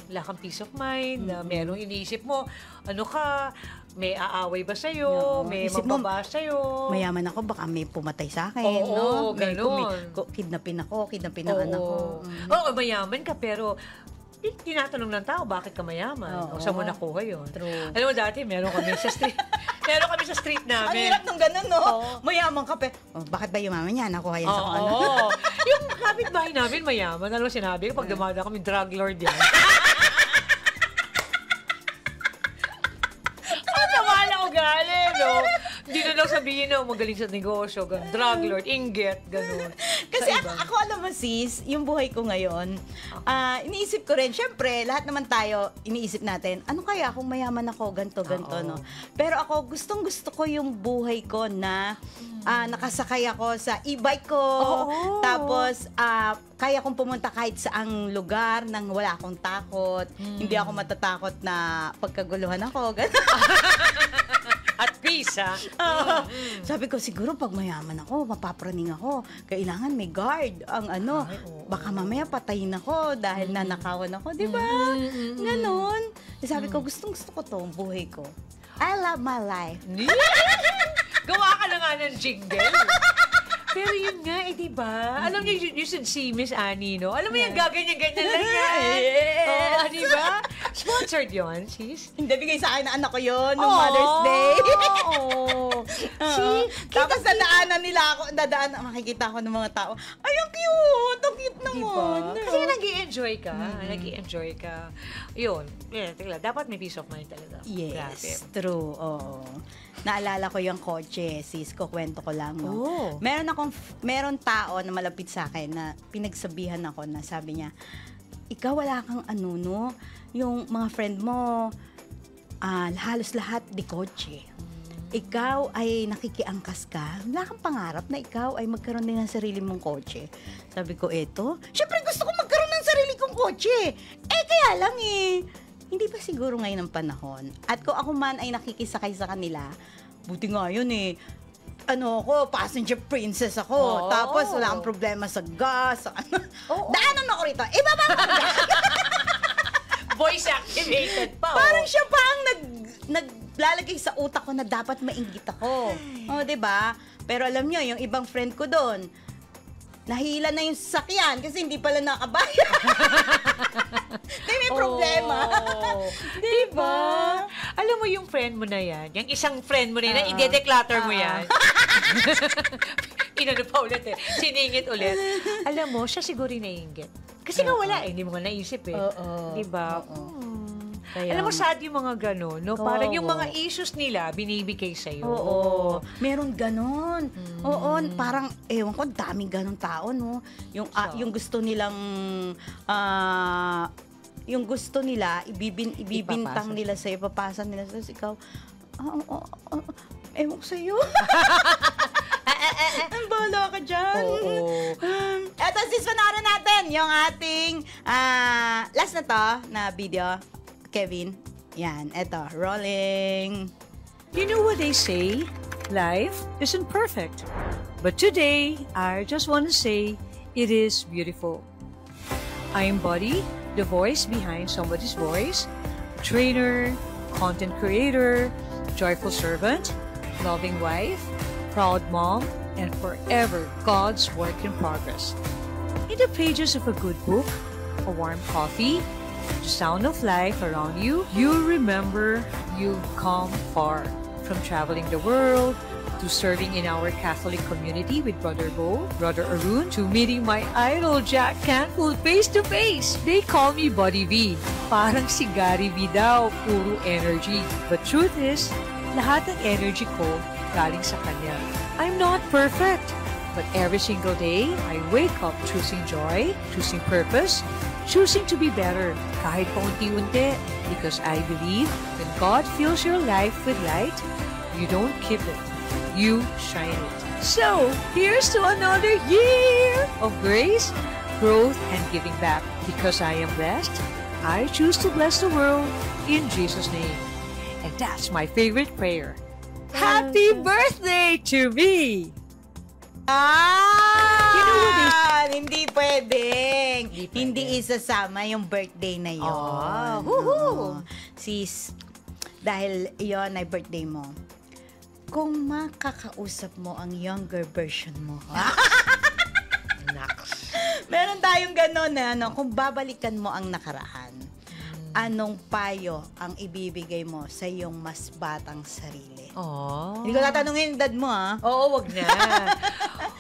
wala kang peace of mind, na merong iniisip mo, may aaway ba sa'yo, may mababa sa'yo. Mayaman ako, baka may pumatay sa akin. Oo, ganun. Kidnapin ako, kidnapin ang anak ko. Oo, mayaman ka, pero tinatanong ng tao, bakit ka mayaman? O saan mo nakuha yun? True. Alam mo, dati, meron kami sa street Ang namin. hirap nung ganun, no? Mayaman ka, bakit ba yumaman niya? Nakuha yan sa ano? Oo. Yung kapitbahay namin, mayaman. Alam mo, sinabi ko, pag dumada kami, drug lord yan. Ang sama na ugali, no? Hindi na lang sabihin na magaling sa negosyo, ganun, drug lord, inggit, ganun. Kasi ako alam mo sis, yung buhay ko ngayon, iniisip ko rin, syempre, lahat naman tayo, iniisip natin, ano kaya kung mayaman ako, ganito, no? Pero ako, gustong-gusto ko yung buhay ko na nakasakay ako sa e-bike ko, tapos kaya kong pumunta kahit saang lugar nang wala akong takot, hindi ako matatakot na pagkaguluhan ako, ganun. At peace, ha? Sabi ko, siguro pag mayaman ako, mapapraning ako, kailangan may guard ang baka mamaya patayin ako dahil nanakawan ako, di ba? Ganon. Sabi ko, gustong-gusto ko to, ang buhay ko. I love my life. Gawa ka na nga ng jingle. Pero yun nga, di ba? Alam niyo, you should see Miss Annie, no? Alam mo yung gaganyan-ganyan lang yan. Yes. Di ba? Sponsored yun, sis. Hindi, bigay sa akin na anak ko yun, nung Mother's Day. See? Tapos makikita ko ng mga tao, ay, ang cute! Ang cute naman. Diba? Kasi nag-i-enjoy ka. Nag-i-enjoy ka. Yun. Dapat may peace of mind talaga. Yes, grabe. true. Oo. Naalala ko yung kotse, sis, kukwento ko lang. No? Meron tao na malapit sa akin na pinagsabihan ako na sabi niya, ikaw wala kang yung mga friend mo, halos lahat di kotse. Ikaw ay nakikiangkas ka, wala kang pangarap na ikaw ay magkaroon din ng sarili mong kotse. Sabi ko, syempre gusto ko magkaroon ng sarili kong kotse. Kaya lang hindi pa siguro ngayon ang panahon. At kung ako man ay nakikisakay sa kanila, buti nga yun passenger princess ako. Tapos wala akong problema sa gas, daanan ako rito, ibaba ko Voice activated pa. Parang siya pa ang naglalagay sa utak ko na dapat mainggit ako. Diba? Pero alam nyo, yung ibang friend ko doon, nahila na yung sasakyan kasi hindi pala nakabayad. May problema. Diba? Alam mo yung friend mo na yan, yung isang friend mo na yan, ide-declutter mo yan. Inano pa ulit siningit ulit. Alam mo, siya siguro naiinggit. Kasi nga wala hindi mo nga naisip Diba? Alam mo, sad yung mga gano'n, no? Parang yung mga issues nila, binibigay sa'yo. Meron gano'n. Parang, ewan ko, daming gano'n tao, no? Yung gusto nilang, ibibintang nila sa'yo, ipapasa nila sa'yo, ikaw, ewan ko sa'yo. Ang bahala ka dyan. Eto, sis, panoorin natin yung ating last na to na video. Kevin, yan, eto, rolling. You know what they say? Life isn't perfect. But today, I just want to say it is beautiful. I embody the voice behind somebody's voice, trainer, content creator, joyful servant, loving wife, proud mom, and forever God's work in progress. In the pages of a good book, a warm coffee, the sound of life around you, you'll remember you've come far. From traveling the world, to serving in our Catholic community with Brother Bo, Brother Arun, to meeting my idol Jack Canfield face to face. They call me Buddy V. Parang si Gary V daw, puro energy. But truth is, lahat ng energy ko galing sa kanya. I'm not perfect, but every single day, I wake up choosing joy, choosing purpose, choosing to be better, kahit paunti-unti, because I believe when God fills your life with light, you don't keep it, you shine it. So, here's to another year of grace, growth, and giving back. Because I am blessed, I choose to bless the world in Jesus' name. And that's my favorite prayer. Happy birthday to me! You know what Hindi pwedeng. Hindi isasama yung birthday na yun. Sis, dahil yon ay birthday mo, kung makakausap mo ang younger version mo, meron tayong gano'n na kung babalikan mo ang nakaraan, anong payo ang ibibigay mo sa iyong mas batang sarili? Hindi ko tatanungin yung dad mo, ha? Oo, wag na.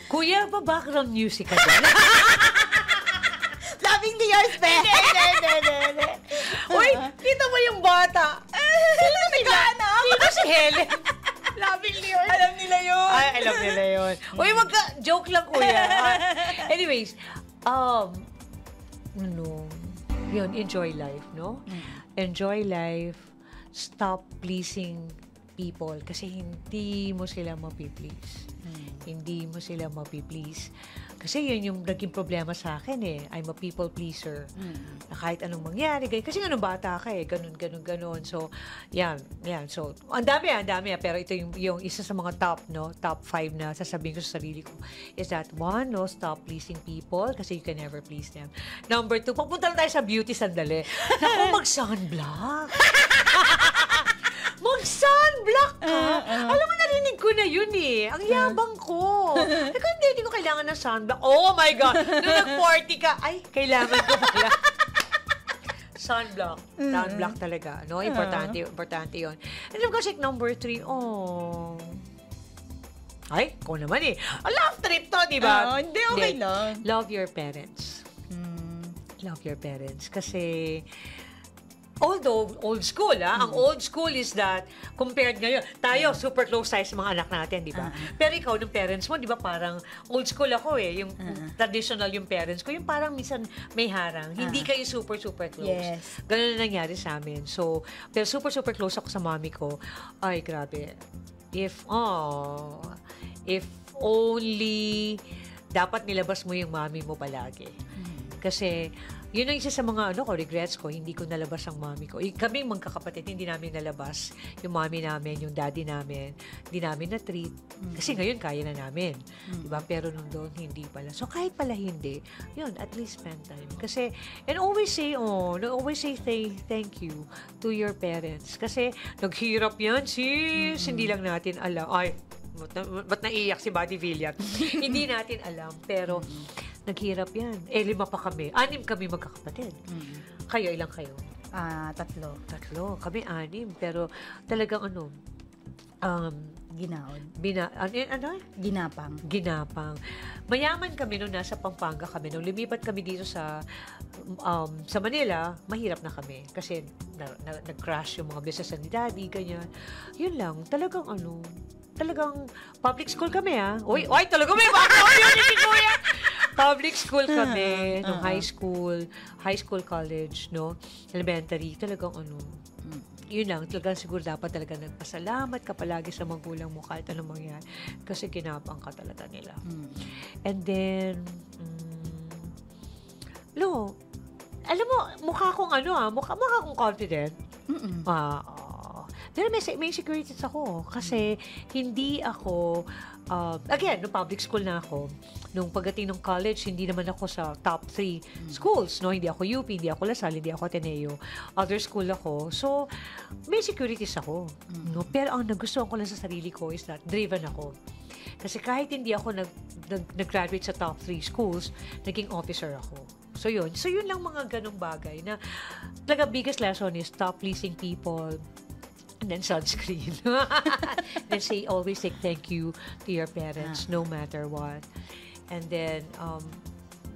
Kuya, ba-background music ka dyan? Loving the yours, be. Hindi. Uy, kita mo yung bata. Sino si Helen? Lovingly yours. Alam nila yun. Ay, alam nila yun. Uy, joke lang, kuya. Anyways, yun, enjoy life, no? Enjoy life. Stop pleasing people kasi hindi mo sila mapiplease. Hindi mo sila mapiplease. Kasi yun yung naging problema sa akin eh. I'm a people pleaser. Na kahit anong mangyari. Kasi nga nung bata ka eh. Ganun. So, yan. So, ang dami. Pero ito yung isa sa mga top 5 na sasabihin ko sa sarili ko is that 1, no, stop pleasing people kasi you can never please them. Number 2, papunta lang tayo sa beauty sandali. Naku, mag-sunblock. Mag-sunblock ka? Alam mo, narinig ko na yun eh. Ang yabang ko. Hindi ko kailangan ng sunblock. Oh my God! Nung nag-40 ka, ay, kailangan ko pala. Sunblock. Sunblock talaga. No? Importante yun. And of course, number 3, ay, ko naman eh. Love trip to, di ba? Hindi, okay lang. Love your parents. Love your parents. Kasi, although old school, ang old school is that compared ngayon, tayo super close tayo sa mga anak natin, di ba? Pero ikaw, ng parents mo, di ba parang old school ako eh, yung traditional yung parents ko, yung parang minsan may harang. Hindi kayo super close. Yes. Ganun na nangyari sa amin. So, pero super close ako sa mami ko. Ay, grabe. If only dapat nilabas mo yung mami mo palagi. Kasi yun ang isa sa mga regrets ko, hindi ko nalabas ang mami ko. Kaming magkakapatid, hindi namin nalabas yung mami namin, yung daddy namin, hindi namin na-treat. Kasi ngayon, kaya na namin. Diba? Pero nung doon, hindi pala. So, kahit pala hindi, yun, at least spend time. Kasi, and always say thank you to your parents. Kasi, naghirap yan, sis. Hindi lang natin alam. Ay, ba't naiyak si Buddy Villar? Hindi natin alam. Pero, naghirap yan. 5 pa kami. 6 kami magkakapatid. Kayo, ilang kayo? 3. 3. Kami 6. Pero talagang Ginaon. Ginapang. Mayaman kami nung nasa Pampanga kami. Nung lumipat kami dito sa Manila, mahirap na kami. Kasi nag-crash yung mga business ni Daddy, ganyan. Yun lang. Talagang public school kami, Uy, talaga may community ko yan! Public school kami, nung high school, college, no? Elementary, talagang yun lang, talagang siguro dapat talaga nagpasalamat ka palagi sa magulang mo kahit anong mangyari. Kasi kinapang ka talaga nila. And then, alam mo, mukha akong confident. Pero may insecurities ako kasi hindi ako, again, nung public school na ako, nung pagdating ng college, hindi naman ako sa top 3 schools, no? Hindi ako UP, hindi ako LaSalle, hindi ako Ateneo. Other school ako. So, may insecurities ako. No? Pero ang nagustuhan ko lang sa sarili ko is that driven ako. Kasi kahit hindi ako nag-graduate sa top 3 schools, naging officer ako. So, yun. So, yun lang mga ganong bagay na talaga biggest lesson is stop pleasing people. And then sunscreen. Then always say thank you to your parents no matter what. And then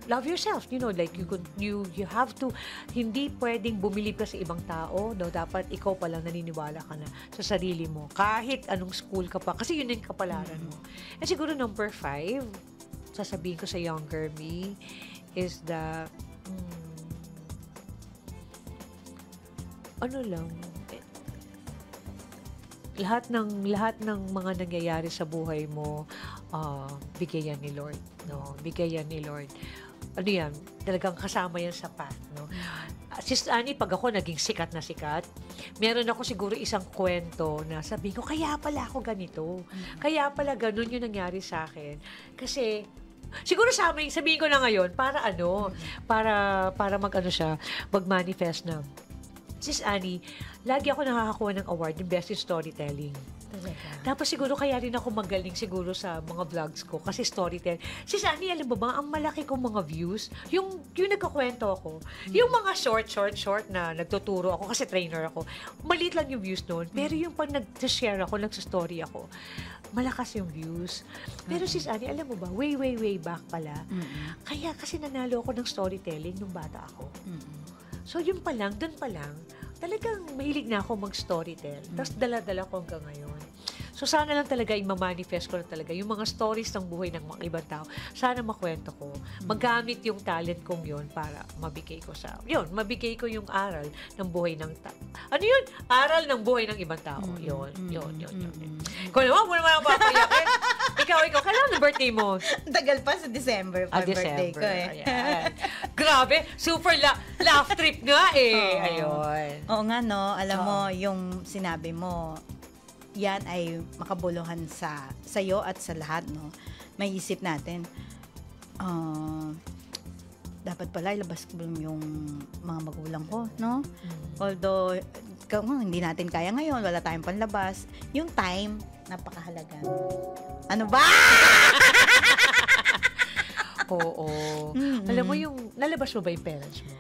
love yourself, like you have to, hindi pwedeng bumilib ka sa ibang tao, no? Dapat ikaw pa lang naniniwala ka na sa sarili mo kahit anong school ka pa, kasi yun yung kapalaran mo. And siguro number 5, sasabihin ko sa younger me is the lahat ng mga nangyayari sa buhay mo, bigay yan ni Lord, no? Bigay yan ni Lord. Yan, talagang kasama yan sa path, no? Sis Annie, pag ako naging sikat na sikat, meron ako siguro isang kwento na sabihin ko, kaya pala ako ganito. Kaya pala ganun yung nangyari sa akin. Kasi, siguro sabihin ko na ngayon, para mag-manifest na. Sis Annie, lagi ako nakakakuha ng award ng Best in Storytelling. Tapos siguro kaya rin ako magaling siguro sa mga vlogs ko kasi storytelling. Sis Annie, alam mo ba, ang malaki kong mga views, yung nagkakwento ako, yung mga short na nagtuturo ako kasi trainer ako, maliit lang yung views noon. Pero yung pag nag-share ako, nagsa-story ako, malakas yung views. Pero sis Annie, alam mo ba, way back pala, kaya kasi nanalo ako ng storytelling nung bata ako. So, doon pa lang, talagang mahilig na ako mag-storytell. Tapos, dala-dala ko hanggang ngayon. So sana lang talaga i-manifest ko na talaga yung mga stories ng buhay ng mga ibang tao. Sana makwento ko. Magamit yung talent kong yun para mabigay ko mabigay ko yung aral ng buhay ng tao. Ano yun? Aral ng buhay ng ibang tao. Yun. Kung naman, mo naman ang papayakin. ikaw, kailan ang birthday mo? Tagal pa sa December pa birthday ko eh. Ayan. Grabe, super laugh trip nga eh. Ayun. Oo nga no, alam mo, yung sinabi mo, yan ay makabuluhan sa iyo at sa lahat, no? May isip natin, dapat pala ilabas ko yung mga magulang ko, no? Although, hindi natin kaya ngayon, wala tayong panlabas, yung time, napakahalaga. Ano ba? Oo. Alam mo yung, nalabas mo ba yung parents mo?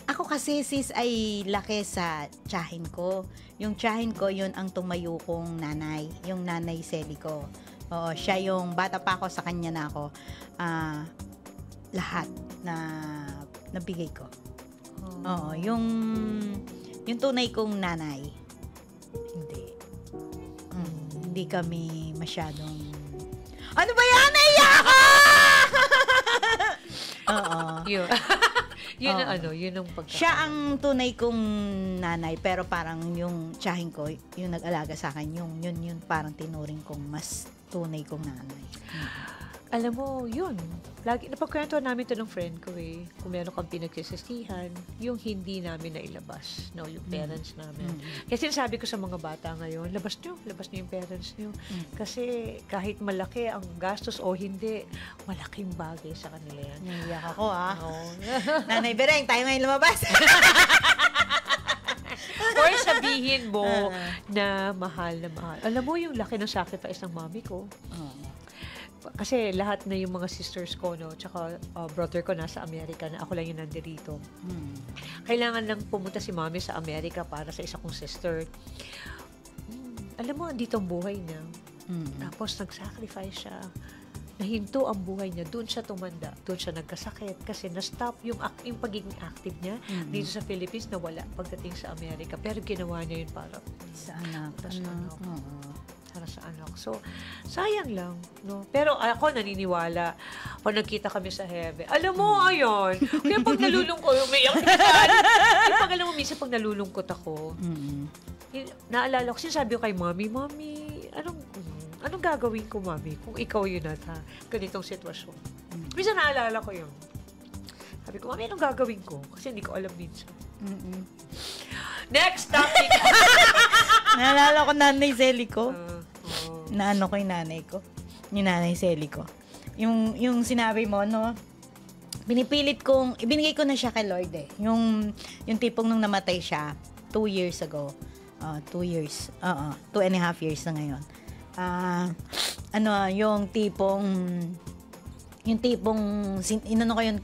Ako kasi sis ay laki sa tiyahin ko. Yung tiyahin ko, yun ang tumayo kong nanay. Yung nanay Sally ko. Oo, siya yung bata pa ako, sa kanya na ako. Lahat na nabigay ko. Oo, yung tunay kong nanay. Hindi kami masyadong... Ano ba yan? Naiyak ako! Oo. Yun ang pagkakataon. Siya ang tunay kong nanay, pero parang yung tiyahin ko, yung nag-alaga sa akin, yun parang tinuring kong mas tunay kong nanay. Alam mo, yun. Lagi, napagkwentuhan namin ito ng friend ko eh. Kung meron kang pinagsisisihan, yung hindi namin nailabas, no, yung parents namin. Kasi sinasabi ko sa mga bata ngayon, labas nyo yung parents nyo. Kasi kahit malaki ang gastos o hindi, malaking bagay sa kanila yan. Naiyak ako Nanay Bereng, tayo ngayon lumabas. Or sabihin mo na mahal na mahal. Alam mo yung laki ng sacrifice ng mami ko. Kasi lahat na yung mga sisters ko, no, tsaka brother ko nasa Amerika, na ako lang yung nandirito. Kailangan lang pumunta si mami sa Amerika para sa isa kong sister. Alam mo, andito ang buhay niya. Tapos nag-sacrifice siya. Nahinto ang buhay niya. Doon siya tumanda. Doon siya nagkasakit. Kasi na-stop yung pagiging active niya dito sa Philippines, na wala pagdating sa Amerika. Pero ginawa niya yun para sa anak. Para sa anak. So, sayang lang, no? Pero ako naniniwala, pag nagkita kami sa heaven, alam mo, ayun, kaya pag nalulungkot, umiyak alam mo, minsan pag nalulungkot ako, naalala ko, sinasabi ko kay Mami, anong gagawin ko, Mami, kung ikaw yun at ganitong sitwasyon? Minsan naalala ko yun. Sabi ko, Mami, anong gagawin ko? Kasi hindi ko alam minsan. Next topic! Naalala ko nanay Sally ko. Naano ko yung nanay ko. Yung nanay Sally ko. Yung sinabi mo, no? Ibinigay ko na siya kay Lord eh. Yung tipong nung namatay siya, 2 years ago. 2 years. 2.5 years na ngayon. Yung tipong inano ko yun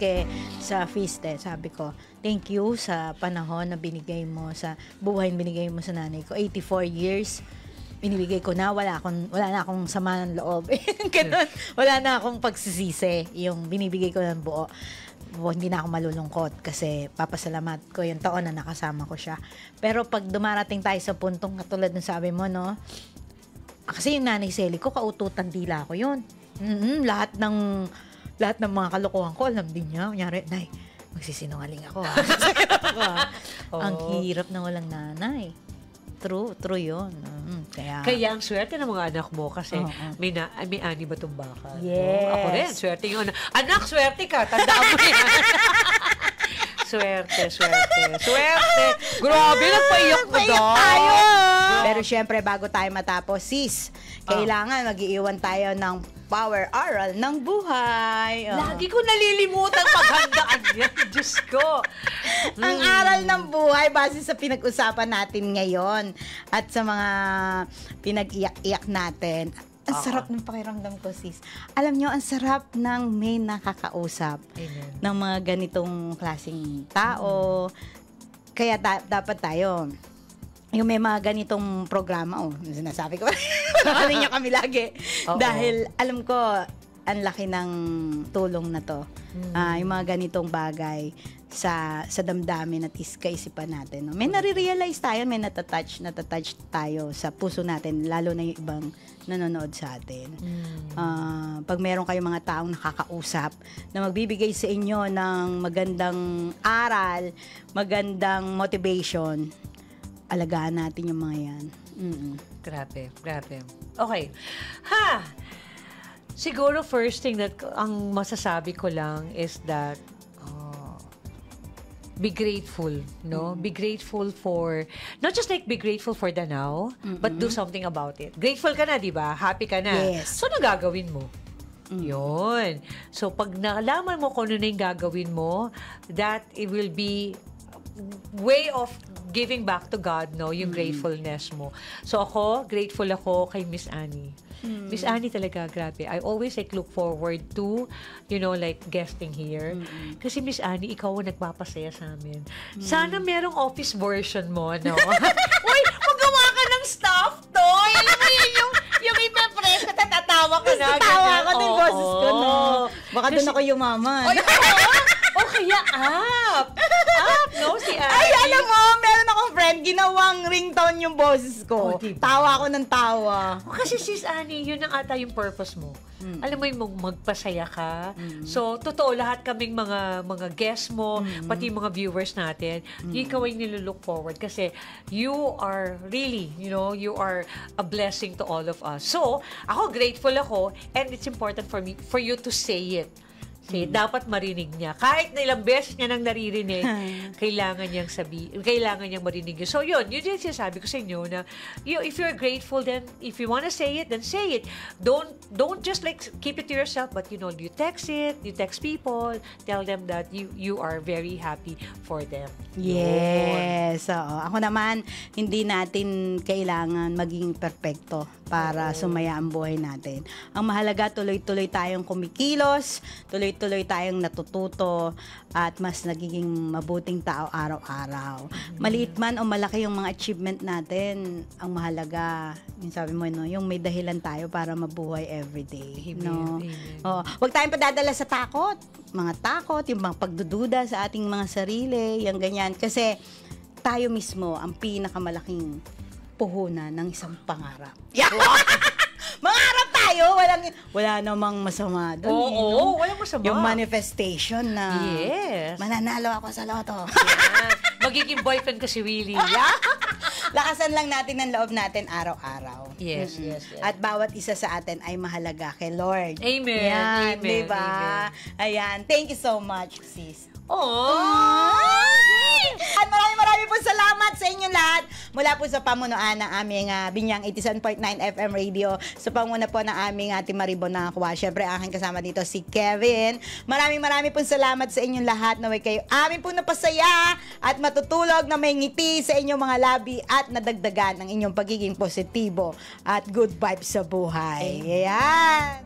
sa feast eh. Sabi ko, thank you sa panahon na binigay mo, sa buhay na binigay mo sa nanay ko. 84 years, binibigay ko na, wala na akong sama ng loob. Ganun, wala na akong pagsisisi. Yung binibigay ko ng buo, hindi na ako malulungkot kasi papasalamat ko yung taon na nakasama ko siya. Pero pag dumarating tayo sa puntong katulad ng sabi mo, no? Kasi yung nanay Sally ko, kaututan dila ko yun. Lahat ng mga kalokohan ko, alam din niya. Kunyari, Nay, magsisinungaling ako. Ang hirap na walang nanay. True yun. Kaya ang swerte ng mga anak mo kasi may ani ba itong baka? Yes. Ako rin, swerte yung anak, swerte ka. Tandaan mo yan. Swerte. Grabe, nagpaiyak mo tayo. Pero syempre, bago tayo matapos, sis, kailangan mag-iiwan tayo ng power aral ng buhay. Lagi ko nalilimutan paghandaan yan. Diyos ko. Ang aral ng buhay base sa pinag-usapan natin ngayon at sa mga pinag-iyak-iyak natin. Ang sarap ng pakiramdam ko, sis. Alam nyo, ang sarap ng may nakakausap. Amen. Ng mga ganitong klaseng tao. Kaya dapat tayo, yung may mga ganitong programa, sinasabi ko, niya kami lagi. Dahil alam ko, ang laki ng tulong na to. Yung mga ganitong bagay sa damdamin at kaisipan natin. No? May nare-realize tayo, may natatouch tayo sa puso natin, lalo na yung ibang nanonood sa atin. Pag meron kayong mga taong nakakausap na magbibigay sa inyo ng magandang aral, magandang motivation, alagaan natin yung mga yan. Grabe. Okay. Siguro first thing that ang masasabi ko lang is that be grateful, no? Be grateful for, not just like be grateful for the now, but do something about it. Grateful ka na, di ba? Happy ka na. Yes. So, ano gagawin mo? Yun. So, pag nalaman mo kung ano na yung gagawin mo, that it will be way of giving back to God, no? Yung gratefulness mo. So, grateful ako kay Miss Annie. Miss Annie talaga, grabe. I always look forward to, like guesting here. Kasi Miss Annie, ikaw ang nagpapasaya sa amin. Sana merong office version mo, no? Uy, magawa ka ng stuff, toy! Alam mo yun, yung ipe-press ka, tatatawa ka na. Tatawa ako din, Oo. boses ko, no? Baka doon ako yumaman. Ay, kaya up, no? Si Annie. Ay, alam mo, meron akong friend, ginawang ringtone yung boses ko. Diba? Tawa ako ng tawa. Kasi sis Annie, yun ang ata yung purpose mo. Alam mo yung magpasaya ka. So, totoo, lahat kaming mga guests mo, pati mga viewers natin, ikaw ay nilulook forward kasi you are really, you are a blessing to all of us. So, ako grateful ako and it's important for you to say it. Kasi dapat marinig niya. Kahit na ilang beses niya nang naririnig, kailangan niyang marinig yun. So yun yung sinasabi ko sa inyo na if you're grateful, then if you wanna say it, then say it. Don't just keep it to yourself, but you text it, you text people, tell them that you are very happy for them. Yes. Oo. Ako naman, hindi natin kailangan maging perfecto para sumaya ang buhay natin. Ang mahalaga, tuloy-tuloy tayong kumikilos, tuloy-tuloy tayong natututo, at mas nagiging mabuting tao araw-araw. Maliit man o malaki yung mga achievement natin, ang mahalaga, yung sabi mo, yung may dahilan tayo para mabuhay everyday. No? Oo. Huwag tayong padadala sa takot. Mga takot, yung mga pagdududa sa ating mga sarili, yung ganyan. Kasi tayo mismo ang pinakamalaking puhunan ng isang pangarap. Mangarap tayo, wala namang masama doon. Oo, walang masama. Yung manifestation na mananalo ako sa loto. Magiging boyfriend ko si Willie. Lakasan lang natin ang loob natin araw-araw. Yes. At bawat isa sa atin ay mahalaga kay Lord. Amen. Yan, Amen. diba? Ayan. Thank you so much, sis. At maraming po salamat sa inyong lahat mula po sa pamunuan ng aming Binyang 87.9 FM Radio, sa panguna po ng aming Team Maribon na Nakwa. Siyempre, aking kasama dito si Kevin. Maraming po salamat sa inyong lahat na may kayo amin po napasaya at matutulog na may ngiti sa inyong mga labi at nadagdagan ng inyong pagiging positibo at good vibes sa buhay. Ayan.